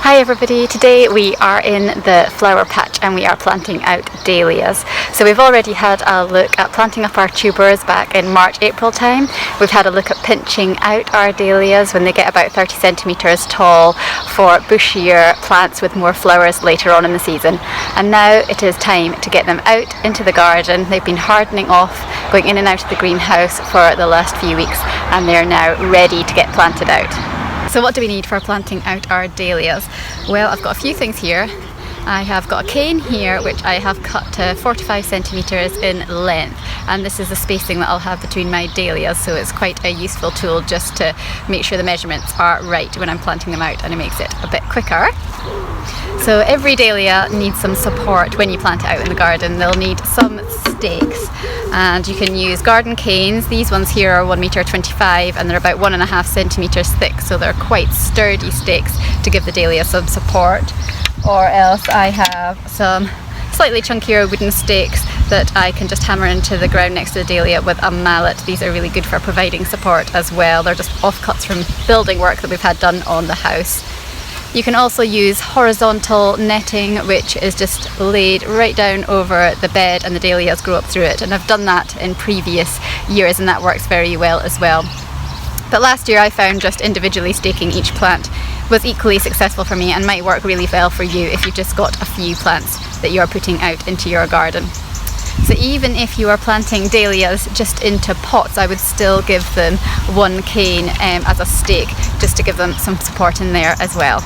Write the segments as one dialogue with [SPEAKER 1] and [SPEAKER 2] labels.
[SPEAKER 1] Hi everybody, today we are in the flower patch and we are planting out dahlias. So we've already had a look at planting up our tubers back in March-April time. We've had a look at pinching out our dahlias when they get about 30 centimetres tall for bushier plants with more flowers later on in the season. And now it is time to get them out into the garden. They've been hardening off, going in and out of the greenhouse for the last few weeks, and they're now ready to get planted out. So what do we need for planting out our dahlias? Well, I've got a few things here. I have got a cane here which I have cut to 45 centimetres in length, and this is the spacing that I'll have between my dahlias, so it's quite a useful tool just to make sure the measurements are right when I'm planting them out, and it makes it a bit quicker. So every dahlia needs some support when you plant it out in the garden. They'll need some stakes, and you can use garden canes. These ones here are 1.25 m and they're about 1.5 centimetres thick, so they're quite sturdy stakes to give the dahlia some support. Or else I have some slightly chunkier wooden stakes that I can just hammer into the ground next to the dahlia with a mallet. These are really good for providing support as well. They're just offcuts from building work that we've had done on the house. You can also use horizontal netting, which is just laid right down over the bed and the dahlias grow up through it, and I've done that in previous years and that works very well as well. But last year I found just individually staking each plant was equally successful for me and might work really well for you if you've just got a few plants that you are putting out into your garden. So even if you are planting dahlias just into pots, I would still give them one cane as a stake, just to give them some support in there as well.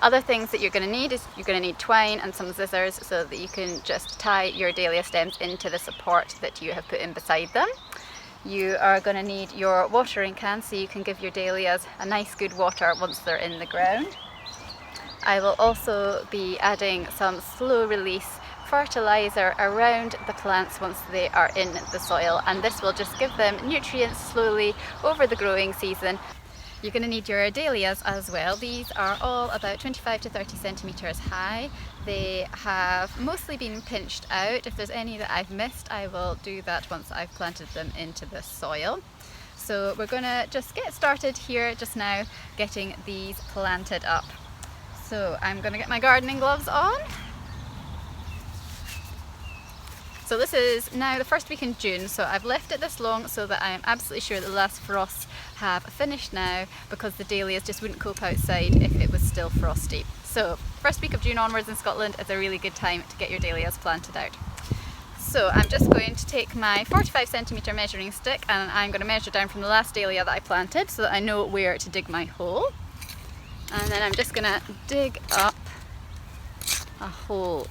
[SPEAKER 1] Other things that you're going to need is you're going to need twine and some scissors so that you can just tie your dahlia stems into the support that you have put in beside them. You are going to need your watering can so you can give your dahlias a nice good water once they're in the ground. I will also be adding some slow release fertilizer around the plants once they are in the soil, and this will just give them nutrients slowly over the growing season. You're going to need your dahlias as well. These are all about 25 to 30 centimetres high. They have mostly been pinched out. If there's any that I've missed, I will do that once I've planted them into the soil. So we're going to just get started here just now getting these planted up. So I'm going to get my gardening gloves on. So this is now the first week in June, so I've left it this long so that I am absolutely sure that the last frosts have finished now, because the dahlias just wouldn't cope outside if it was still frosty. So first week of June onwards in Scotland is a really good time to get your dahlias planted out. So I'm just going to take my 45 centimetre measuring stick and I'm going to measure down from the last dahlia that I planted so that I know where to dig my hole. And then I'm just going to dig up a hole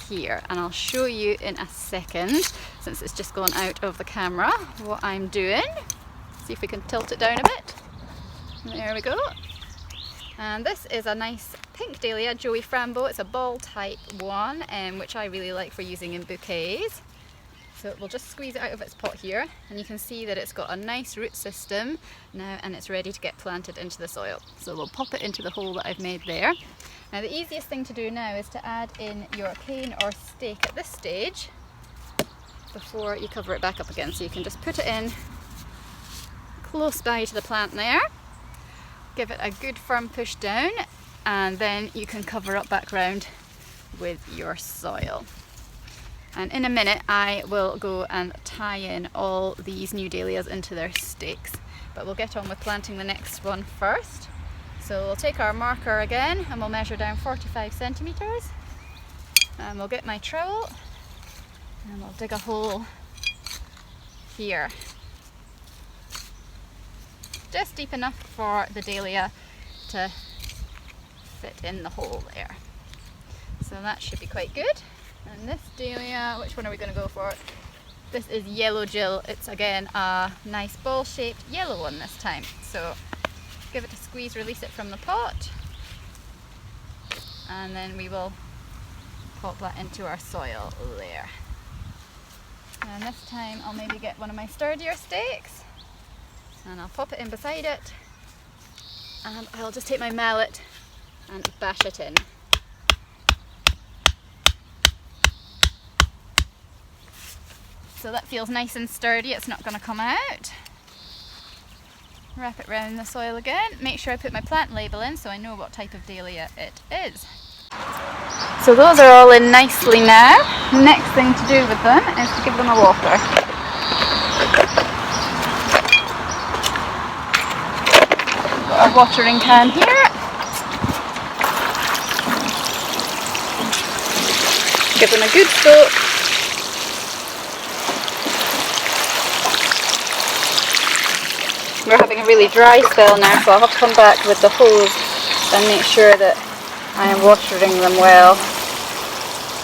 [SPEAKER 1] here, and I'll show you in a second, since it's just gone out of the camera, what I'm doing. See if we can tilt it down a bit. There we go. And this is a nice pink dahlia, Joey Frambo. It's a ball type one, which I really like for using in bouquets. So we'll just squeeze it out of its pot here, and you can see that it's got a nice root system now and it's ready to get planted into the soil. So we'll pop it into the hole that I've made there. Now the easiest thing to do now is to add in your cane or stake at this stage before you cover it back up again. So you can just put it in close by to the plant there, give it a good firm push down, and then you can cover up back round with your soil. And in a minute I will go and tie in all these new dahlias into their stakes, but we'll get on with planting the next one first. So we'll take our marker again and we'll measure down 45 centimetres, and we'll get my trowel and we'll dig a hole here, just deep enough for the dahlia to fit in the hole there. So that should be quite good. And this dahlia, which one are we going to go for? This is Yellow Jill. It's again a nice ball shaped yellow one this time. So give it a squeeze, release it from the pot, and then we will pop that into our soil there. And this time I'll maybe get one of my sturdier stakes and I'll pop it in beside it, and I'll just take my mallet and bash it in. So that feels nice and sturdy, it's not going to come out. Wrap it around the soil again. Make sure I put my plant label in so I know what type of dahlia it is. So those are all in nicely now. Next thing to do with them is to give them a water. Got our watering can here. Give them a good soak. We're having a really dry spell now, so I'll have to come back with the hose and make sure that I am watering them well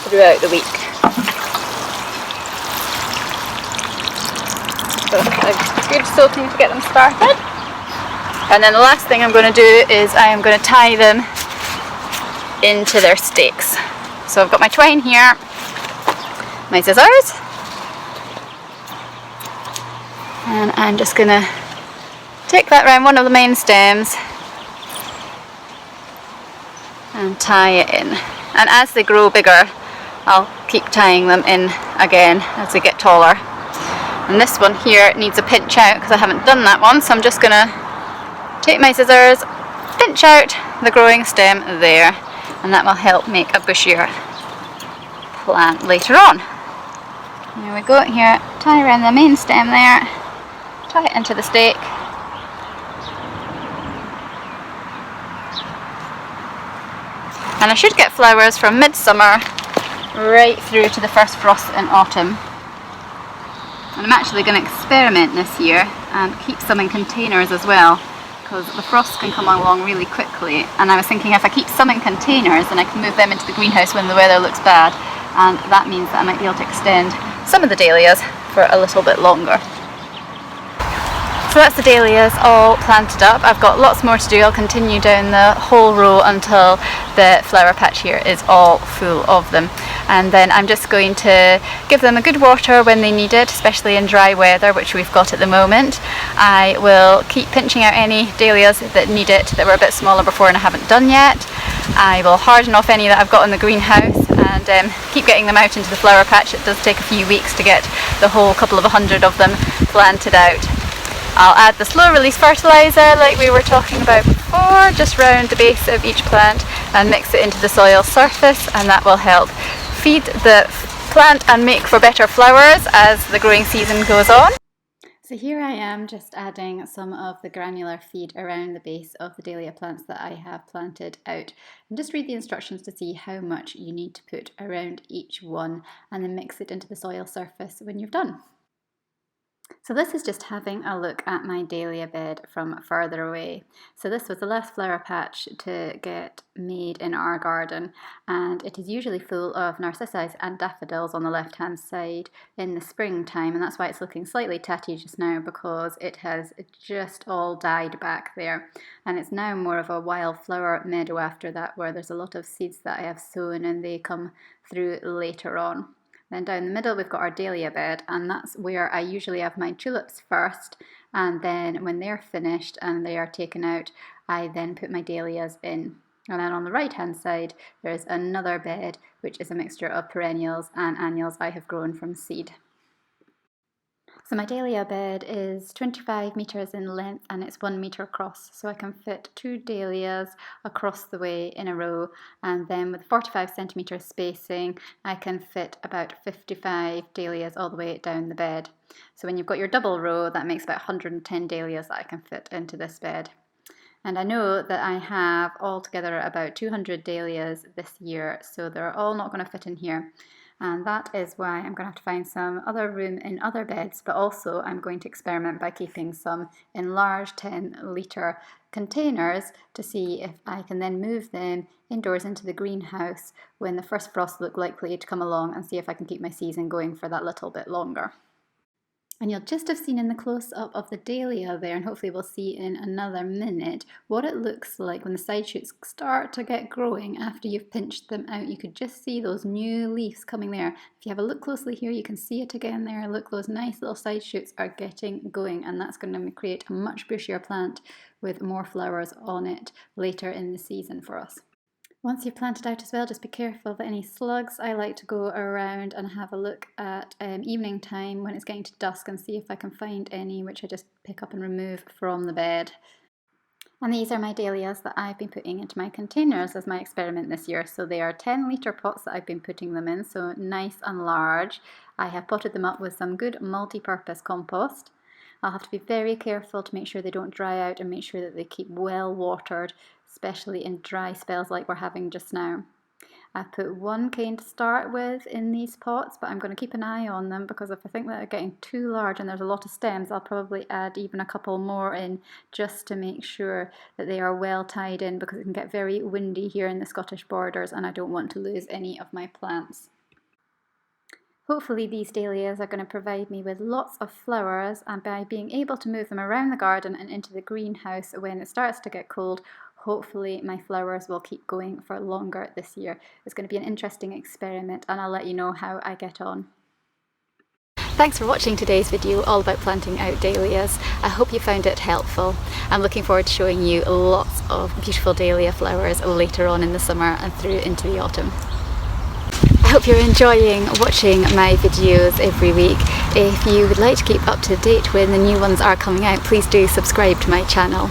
[SPEAKER 1] throughout the week. So a good soaking to get them started. And then the last thing I'm going to do is I am going to tie them into their stakes. So I've got my twine here, my scissors, and I'm just going to take that around one of the main stems and tie it in. And as they grow bigger, I'll keep tying them in again as they get taller. And this one here needs a pinch out because I haven't done that one, so I'm just going to take my scissors, pinch out the growing stem there, and that will help make a bushier plant later on. Here we go, here, tie around the main stem there, tie it into the stake. And I should get flowers from midsummer right through to the first frost in autumn. And I'm actually going to experiment this year and keep some in containers as well, because the frost can come along really quickly. And I was thinking if I keep some in containers, then I can move them into the greenhouse when the weather looks bad, and that means that I might be able to extend some of the dahlias for a little bit longer. So that's the dahlias all planted up. I've got lots more to do. I'll continue down the whole row until the flower patch here is all full of them. And then I'm just going to give them a good water when they need it, especially in dry weather, which we've got at the moment. I will keep pinching out any dahlias that need it, that were a bit smaller before and I haven't done yet. I will harden off any that I've got in the greenhouse and keep getting them out into the flower patch. It does take a few weeks to get the whole couple of 100 of them planted out. I'll add the slow release fertilizer like we were talking about before, just round the base of each plant, and mix it into the soil surface, and that will help feed the plant and make for better flowers as the growing season goes on. So here I am just adding some of the granular feed around the base of the dahlia plants that I have planted out. And just read the instructions to see how much you need to put around each one, and then mix it into the soil surface when you've done. So this is just having a look at my dahlia bed from further away. So this was the last flower patch to get made in our garden, and it is usually full of narcissi and daffodils on the left hand side in the springtime, and that's why it's looking slightly tatty just now, because it has just all died back there, and it's now more of a wildflower meadow after that, where there's a lot of seeds that I have sown and they come through later on. Then down the middle we've got our dahlia bed, and that's where I usually have my tulips first, and then when they're finished and they are taken out, I then put my dahlias in. And then on the right hand side there's another bed which is a mixture of perennials and annuals I have grown from seed. So my dahlia bed is 25 metres in length and it's 1 metre across, so I can fit 2 dahlias across the way in a row, and then with 45 centimetre spacing I can fit about 55 dahlias all the way down the bed. So when you've got your double row, that makes about 110 dahlias that I can fit into this bed. And I know that I have altogether about 200 dahlias this year, so they're all not going to fit in here. And that is why I'm going to have to find some other room in other beds, but also I'm going to experiment by keeping some in large 10-litre containers to see if I can then move them indoors into the greenhouse when the first frosts look likely to come along, and see if I can keep my season going for that little bit longer. And you'll just have seen in the close-up of the dahlia there, and hopefully we'll see in another minute, what it looks like when the side shoots start to get growing after you've pinched them out. You could just see those new leaves coming there. If you have a look closely here, you can see it again there. Look, those nice little side shoots are getting going, and that's going to create a much bushier plant with more flowers on it later in the season for us. Once you've planted out as well, just be careful of any slugs. I like to go around and have a look at evening time when it's getting to dusk and see if I can find any, which I just pick up and remove from the bed. And these are my dahlias that I've been putting into my containers as my experiment this year. So they are 10-litre pots that I've been putting them in, so nice and large. I have potted them up with some good multi-purpose compost. I'll have to be very careful to make sure they don't dry out and make sure that they keep well watered, especially in dry spells like we're having just now. I've put one cane to start with in these pots, but I'm going to keep an eye on them because if I think that they're getting too large and there's a lot of stems, I'll probably add even a couple more in just to make sure that they are well tied in, because it can get very windy here in the Scottish borders and I don't want to lose any of my plants. Hopefully these dahlias are going to provide me with lots of flowers, and by being able to move them around the garden and into the greenhouse when it starts to get cold, hopefully my flowers will keep going for longer this year. It's going to be an interesting experiment and I'll let you know how I get on. Thanks for watching today's video all about planting out dahlias. I hope you found it helpful. I'm looking forward to showing you lots of beautiful dahlia flowers later on in the summer and through into the autumn. I hope you're enjoying watching my videos every week. If you would like to keep up to date when the new ones are coming out, please do subscribe to my channel.